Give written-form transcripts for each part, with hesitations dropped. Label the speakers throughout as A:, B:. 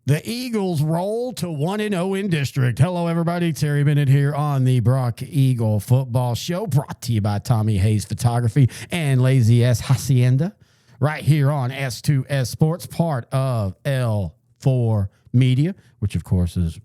A: The Eagles roll to 1-0 in district. Hello, everybody. Terry Bennett here on the Brock Eagle Football Show, brought to you by Tommy Hayes Photography and Lazy S Hacienda, right here on S2S Sports, part of L4 Media, which, of course, is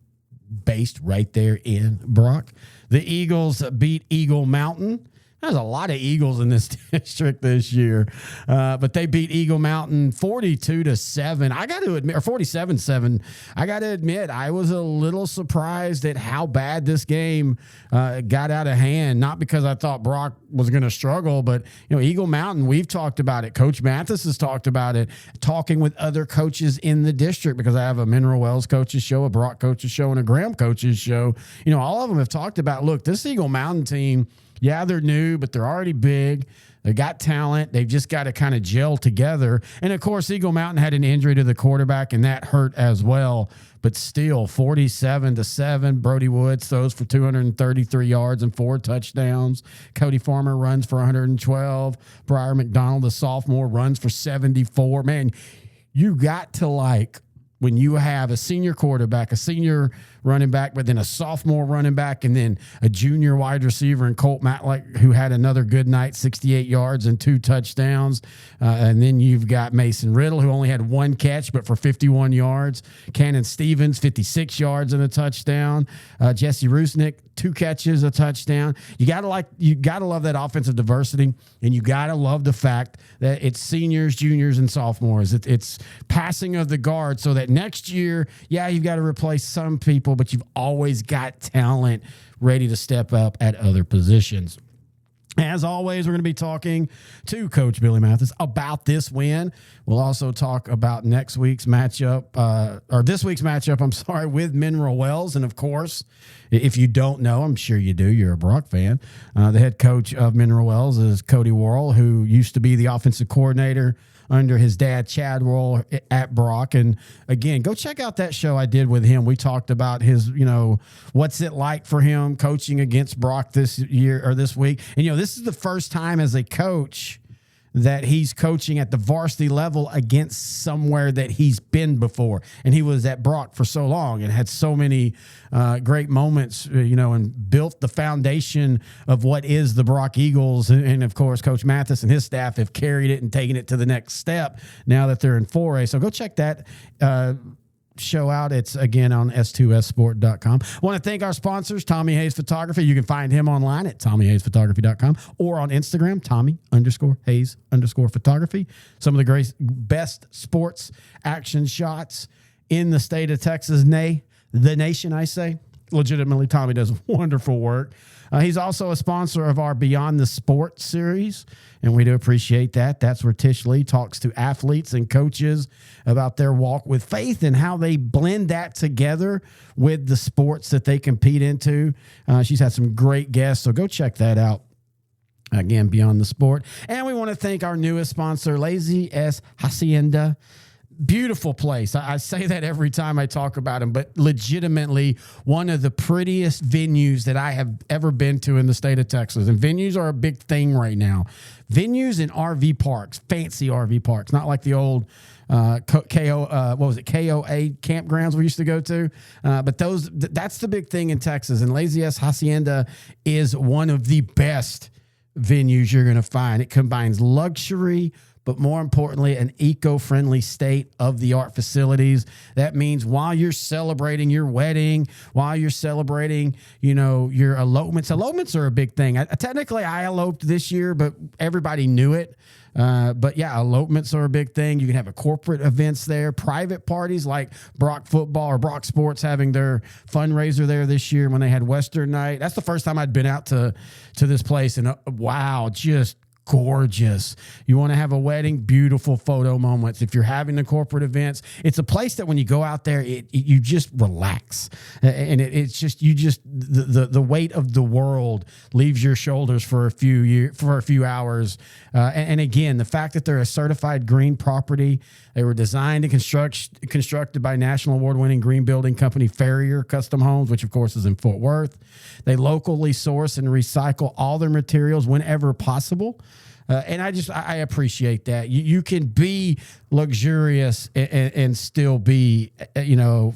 A: based right there in Brock. The Eagles beat Eagle Mountain. There's a lot of Eagles in this district this year, but they beat Eagle Mountain 42-7. I got to admit, or 47-7. I got to admit, I was a little surprised at how bad this game got out of hand. Not because I thought Brock was going to struggle, but Eagle Mountain. We've talked about it. Coach Mathis has talked about it. Talking with other coaches in the district, because I have a Mineral Wells coaches show, a Brock coaches show, and a Graham coaches show. All of them have talked about, look, this Eagle Mountain team. Yeah, they're new, but they're already big. They got talent. They've just got to kind of gel together. And, of course, Eagle Mountain had an injury to the quarterback, and that hurt as well. But still, 47-7. Brody Woods throws for 233 yards and 4 touchdowns. Cody Farmer runs for 112. Briar McDonald, the sophomore, runs for 74. Man, you got to like when you have a senior quarterback, a senior running back, but then a sophomore running back, and then a junior wide receiver in Colt Matlack, who had another good night, 68 yards and 2 touchdowns. And then you've got Mason Riddle, who only had 1 catch, but for 51 yards. Cannon Stevens, 56 yards and a touchdown. Jesse Rusnick, 2 catches, a touchdown. You gotta love that offensive diversity, and you gotta love the fact that it's seniors, juniors, and sophomores. It's passing of the guard, so that next year, yeah, you've got to replace some people, but you've always got talent ready to step up at other positions. As always, we're going to be talking to Coach Billy Mathis about this win. We'll also talk about this week's matchup, with Mineral Wells. And, of course, if you don't know, I'm sure you do, you're a Brock fan, the head coach of Mineral Wells is Cody Worrell, who used to be the offensive coordinator under his dad, Chad Worrell, at Brock. And again, go check out that show I did with him. We talked about his, what's it like for him coaching against Brock this year or this week. And, this is the first time as a coach that he's coaching at the varsity level against somewhere that he's been before. And he was at Brock for so long and had so many great moments, and built the foundation of what is the Brock Eagles. And of course, Coach Mathis and his staff have carried it and taken it to the next step now that they're in 4A. So go check that show out. It's again on S2SSport.com. I want to thank our sponsors, Tommy Hayes Photography. You can find him online at TommyHayesPhotography.com or on Instagram, Tommy_Hayes_photography. Some of the best sports action shots in the state of Texas, the nation, I say. Legitimately, Tommy does wonderful work. He's also a sponsor of our Beyond the Sport series, and we do appreciate that. That's where Tish Lee talks to athletes and coaches about their walk with faith and how they blend that together with the sports that they compete into. She's had some great guests, so go check that out. Again, Beyond the Sport. And we want to thank our newest sponsor, Lazy S Hacienda. Beautiful place. I say that every time I talk about them, but legitimately one of the prettiest venues that I have ever been to in the state of Texas. And venues are a big thing right now. Venues and RV parks, fancy RV parks, not like the old KOA campgrounds we used to go to. But that's the big thing in Texas. And Lazy S Hacienda is one of the best venues you're going to find. It combines luxury, but more importantly, an eco-friendly state-of-the-art facilities. That means while you're celebrating your wedding, while you're celebrating, your elopements. Elopements are a big thing. Technically, I eloped this year, but everybody knew it. But yeah, elopements are a big thing. You can have corporate events there, private parties like Brock Football or Brock Sports having their fundraiser there this year when they had Western Night. That's the first time I'd been out to this place, and wow, just gorgeous. You want to have a wedding, beautiful photo moments. If you're having the corporate events, it's a place that when you go out there, you just relax, and it's just the weight of the world leaves your shoulders for a few hours. And again, the fact that they're a certified green property, they were designed and constructed by national award-winning green building company Farrier Custom Homes, which of course is in Fort Worth. They locally source and recycle all their materials whenever possible. And I appreciate that. You can be luxurious and still be,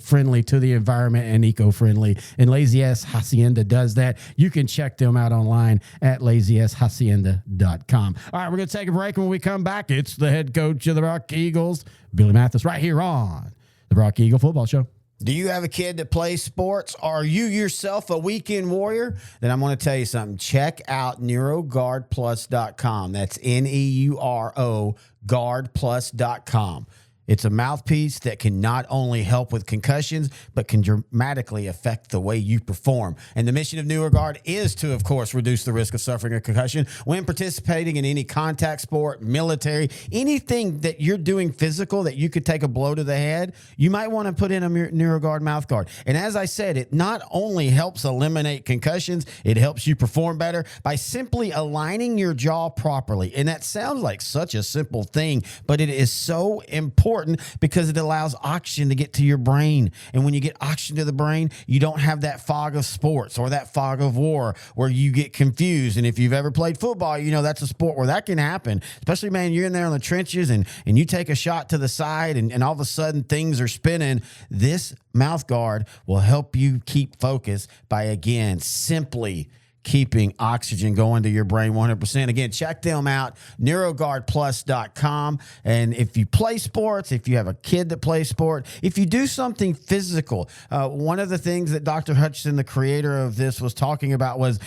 A: friendly to the environment and eco-friendly. And Lazy S Hacienda does that. You can check them out online at lazyeshacienda.com. All right, we're going to take a break. When we come back, it's the head coach of the Brock Eagles, Billy Mathis, right here on the Brock Eagle Football Show. Do you have a kid that plays sports? Are you yourself a weekend warrior? Then I'm going to tell you something. Check out NeuroGuardPlus.com. That's NEURO guardplus.com. It's a mouthpiece that can not only help with concussions, but can dramatically affect the way you perform. And the mission of NeuroGuard is to, of course, reduce the risk of suffering a concussion when participating in any contact sport, military, anything that you're doing physical that you could take a blow to the head. You might want to put in a NeuroGuard mouth guard. And as I said, it not only helps eliminate concussions, it helps you perform better by simply aligning your jaw properly. And that sounds like such a simple thing, but it is so important because it allows oxygen to get to your brain. And when you get oxygen to the brain, you don't have that fog of sports or that fog of war where you get confused. And if you've ever played football, that's a sport where that can happen. Especially, man, you're in there in the trenches and you take a shot to the side and all of a sudden things are spinning. This mouth guard will help you keep focus by, again, simply keeping oxygen going to your brain 100%. Again, check them out, NeuroGuardPlus.com. And if you play sports, if you have a kid that plays sport, if you do something physical, one of the things that Dr. Hutchinson, the creator of this, was talking about was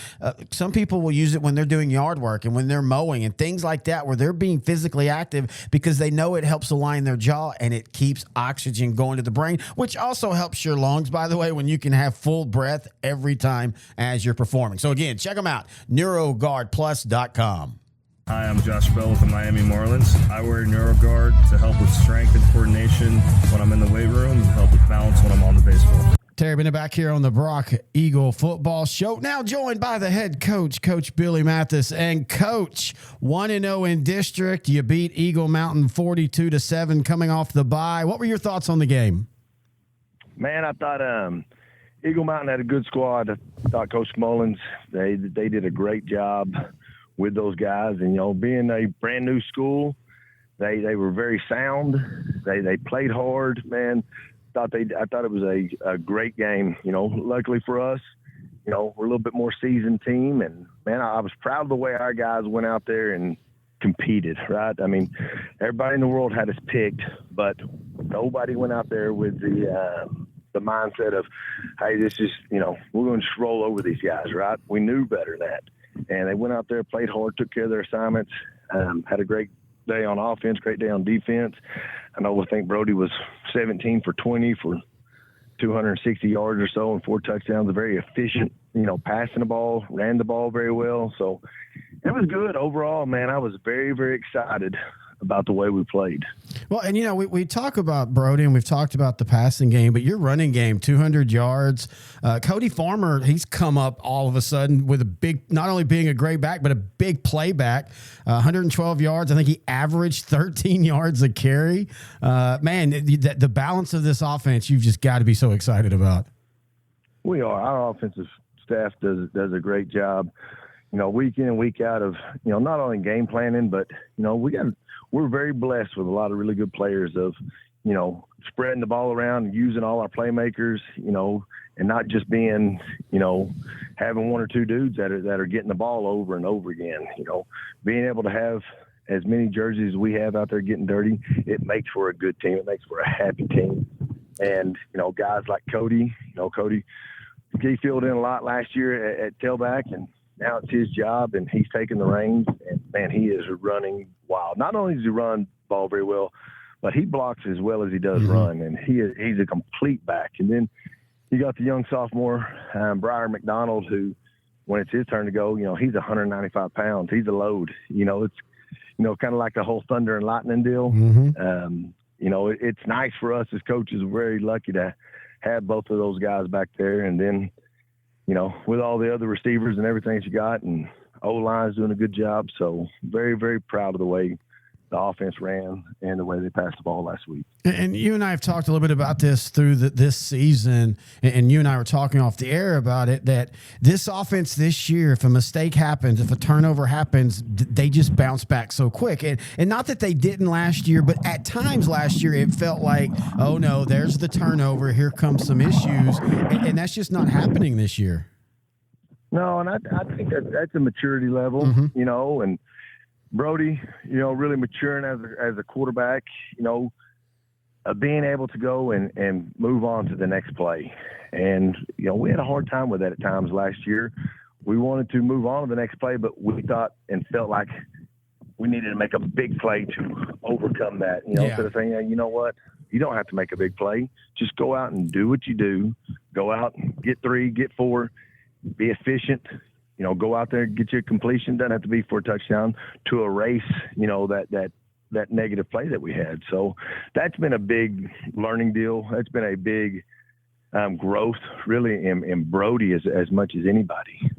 A: some people will use it when they're doing yard work and when they're mowing and things like that, where they're being physically active because they know it helps align their jaw and it keeps oxygen going to the brain, which also helps your lungs, by the way, when you can have full breath every time as you're performing. So again, check them out, NeuroGuardPlus.com.
B: Hi, I'm Josh Bell with the Miami Marlins. I wear NeuroGuard to help with strength and coordination when I'm in the weight room and help with balance when I'm on the baseball.
A: Terry Bennett back here on the Brock Eagle Football Show. Now joined by the head coach, Coach Billy Mathis. And Coach, 1-0 in district. You beat Eagle Mountain 42-7 coming off the bye. What were your thoughts on the game?
C: Man, I thought Eagle Mountain had a good squad. I thought Coach Mullins, they did a great job with those guys. And, being a brand new school, they were very sound. They played hard, man. I thought it was a great game. Luckily for us, we're a little bit more seasoned team. And, man, I was proud of the way our guys went out there and competed, right? I mean, everybody in the world had us picked, but nobody went out there with the mindset of, hey, this is, we're going to just roll over these guys, right? We knew better than that. And they went out there, played hard, took care of their assignments, had a great day on offense, great day on defense. I think Brody was 17 for 20 for 260 yards or so and 4 touchdowns. A very efficient, passing the ball, ran the ball very well. So it was good overall, man. I was very, very excited about the way we played.
A: Well, and we talk about Brody and we've talked about the passing game, but your running game, 200 yards. Cody Farmer, he's come up all of a sudden with a big, not only being a great back, but a big playback, 112 yards. I think he averaged 13 yards a carry. Man, the balance of this offense, you've just got to be so excited about.
C: We are. Our offensive staff does a great job, week in and week out of, not only game planning, but, we're very blessed with a lot of really good players of, spreading the ball around and using all our playmakers, and not just being, having 1 or 2 dudes that are getting the ball over and over again. Being able to have as many jerseys as we have out there getting dirty, it makes for a good team. It makes for a happy team. And, guys like Cody, he filled in a lot last year at tailback, and now it's his job, and he's taking the reins, and, man, he is running wild. Not only does he run the ball very well, but he blocks as well as he does run, and he's a complete back. And then you got the young sophomore, Briar McDonald, who, when it's his turn to go, he's 195 pounds. He's a load. It's, kind of like the whole thunder and lightning deal. It's nice for us as coaches. We're very lucky to have both of those guys back there. And then, with all the other receivers and everything that you got, and O-line's doing a good job. So very, very proud of the way the offense ran and the way they passed the ball last week.
A: And you and I have talked a little bit about this through this season, and you and I were talking off the air about it, that this offense this year, if a mistake happens, if a turnover happens, they just bounce back so quick. And not that they didn't last year, but at times last year it felt like, oh, no, there's the turnover. Here comes some issues. And that's just not happening this year.
C: No, and I think that's a maturity level, you know, and Brody, you know, really maturing as a quarterback, you know, being able to go and move on to the next play. And, you know, we had a hard time with that at times last year. We wanted to move on to the next play, but we thought and felt like we needed to make a big play to overcome that. You know, instead of saying, yeah, you know what, you don't have to make a big play. Just go out and do what you do. Go out, get 3, get 4, be efficient. You know, go out there and get your completion. Doesn't have to be for a touchdown to erase, you know, that negative play that we had. So that's been a big learning deal. That's been a big growth, really, in Brody as much as anybody.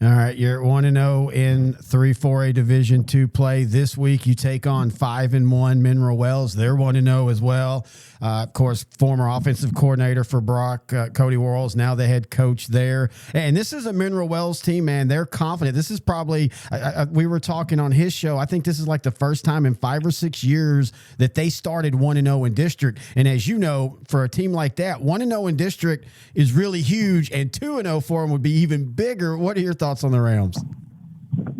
A: All right, you're 1-0 in 3-4A Division II play. This week you take on 5-1 Mineral Wells. They're 1-0 as well. Of course, former offensive coordinator for Brock, Cody Worrells, now the head coach there. And this is a Mineral Wells team, man. They're confident. This is probably, we were talking on his show, I think this is like the first time in 5 or 6 years that they started 1-0 in district. And as you know, for a team like that, 1-0 in district is really huge, and 2-0 for them would be even bigger. What are your thoughts on the Rams?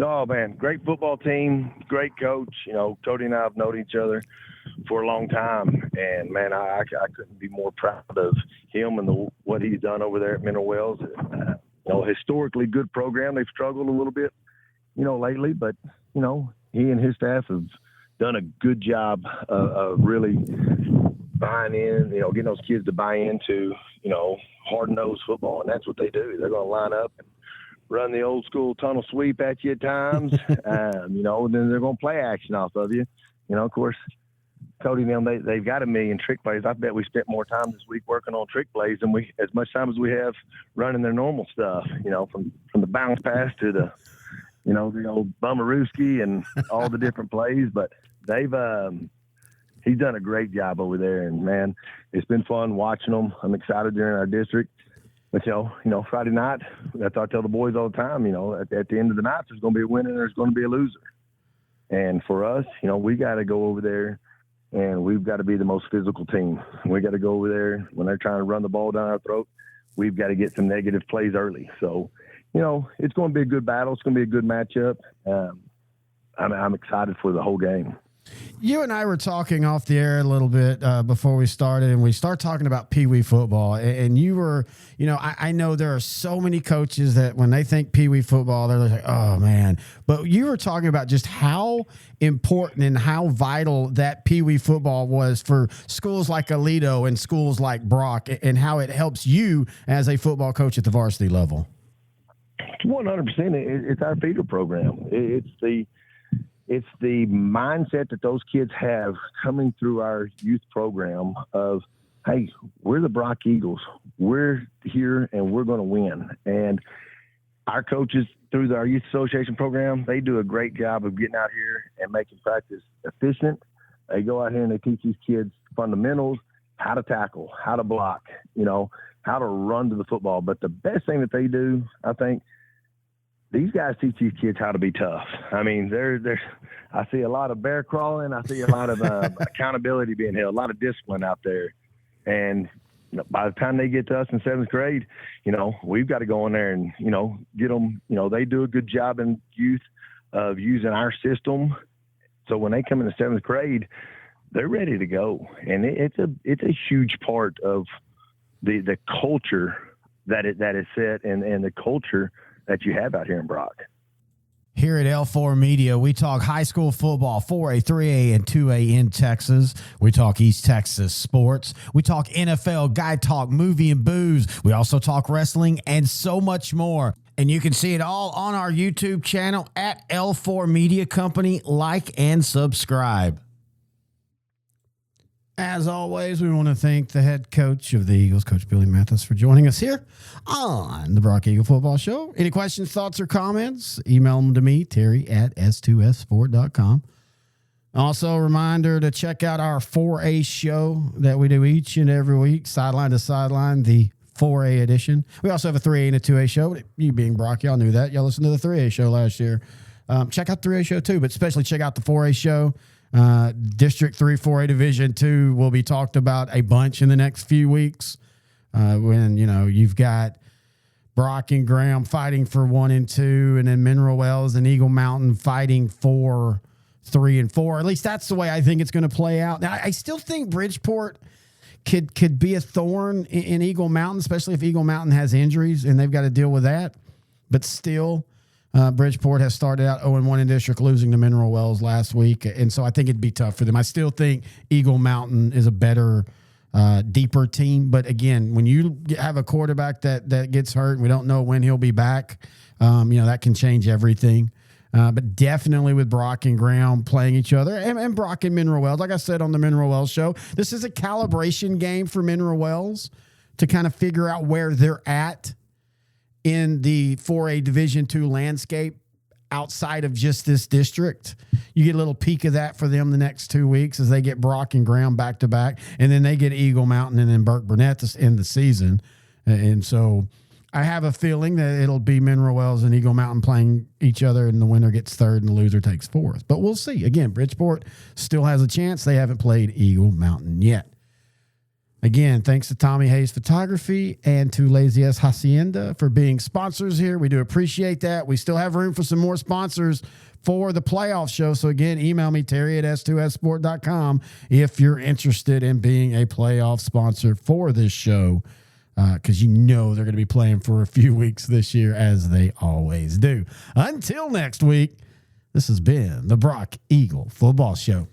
C: Oh, man, great football team, great coach. You know, Cody and I have known each other for a long time, and, man, I couldn't be more proud of him and what he's done over there at Mineral Wells. You know, historically good program. They've struggled a little bit, you know, lately, but, you know, he and his staff have done a good job of really buying in, you know, getting those kids to buy into, you know, hard-nosed football, and that's what they do. They're going to line up and run the old school tunnel sweep at you at times, you know, and then they're going to play action off of you. You know, of course, Cody and them, they've got a million trick plays. I bet we spent more time this week working on trick plays than as much time as we have running their normal stuff, you know, from the bounce pass to the, you know, the old bummerooski and all the different plays. But he's done a great job over there, and, man, it's been fun watching them. I'm excited during our district. But, you know, Friday night, that's what I tell the boys all the time, you know, at the end of the night, there's going to be a winner and there's going to be a loser. And for us, you know, we got to go over there and we've got to be the most physical team. We got to go over there when they're trying to run the ball down our throat. We've got to get some negative plays early. So, you know, it's going to be a good battle. It's going to be a good matchup. I'm excited for the whole game.
A: You and I were talking off the air a little bit before we started, and we start talking about Pee Wee football. And you were, you know, I know there are so many coaches that when they think Pee Wee football, they're like, oh, man. But you were talking about just how important and how vital that Pee Wee football was for schools like Aledo and schools like Brock, and how it helps you as a football coach at the varsity level.
C: 100%. It's our feeder program. It's the mindset that those kids have coming through our youth program of, hey, we're the Brock Eagles. We're here and we're going to win. And our coaches through our youth association program, they do a great job of getting out here and making practice efficient. They go out here and they teach these kids fundamentals, how to tackle, how to block, you know, how to run to the football. But the best thing that they do, I think, these guys teach these kids how to be tough. I mean, I see a lot of bear crawling. I see a lot of accountability being held, a lot of discipline out there. And you know, by the time they get to us in 7th grade, you know, we've got to go in there and, you know, get them, you know, they do a good job in youth of using our system. So when they come into 7th grade, they're ready to go. And it's a huge part of the culture that is set and the culture that you have out here in Brock.
A: Here at L4 Media, we talk high school football, 4A, 3A, and 2A in Texas. We talk East Texas sports. We talk NFL, guy talk, movie and booze. We also talk wrestling and so much more. And you can see it all on our YouTube channel at L4 Media Company. Like and subscribe. As always, we want to thank the head coach of the Eagles, Coach Billy Mathis, for joining us here on the Brock Eagle Football Show. Any questions, thoughts, or comments, email them to me, Terry at S2S Sport.com. Also, a reminder to check out our 4A show that we do each and every week, Sideline to Sideline, the 4A edition. We also have a 3A and a 2A show. You being Brock, y'all knew that. Y'all listened to the 3A show last year. Check out the 3A show too, but especially check out the 4A show. District 3, 4A Division 2 will be talked about a bunch in the next few weeks. When, you've got Brock and Graham fighting for 1 and 2, and then Mineral Wells and Eagle Mountain fighting for 3 and 4. At least that's the way I think it's going to play out. Now, I still think Bridgeport could be a thorn in Eagle Mountain, especially if Eagle Mountain has injuries and they've got to deal with that. But still, Bridgeport has started out 0-1 in district, losing to Mineral Wells last week. And so I think it'd be tough for them. I still think Eagle Mountain is a better, deeper team. But again, when you have a quarterback that gets hurt and we don't know when he'll be back, that can change everything. But definitely with Brock and Graham playing each other and Brock and Mineral Wells, like I said on the Mineral Wells show, this is a calibration game for Mineral Wells to kind of figure out where they're at in the 4A Division II landscape outside of just this district. You get a little peek of that for them the next 2 weeks as they get Brock and Graham back to back, and then they get Eagle Mountain and then Burke Burnett to end the season. And so I have a feeling that it'll be Mineral Wells and Eagle Mountain playing each other, and the winner gets third and the loser takes fourth. But we'll see. Again, Bridgeport still has a chance. They haven't played Eagle Mountain yet. Again, thanks to Tommy Hayes Photography and to Lazy S Hacienda for being sponsors here. We do appreciate that. We still have room for some more sponsors for the playoff show. So again, email me, Terry at S2SSport.com if you're interested in being a playoff sponsor for this show. Because they're going to be playing for a few weeks this year, as they always do. Until next week, this has been the Brock Eagle Football Show.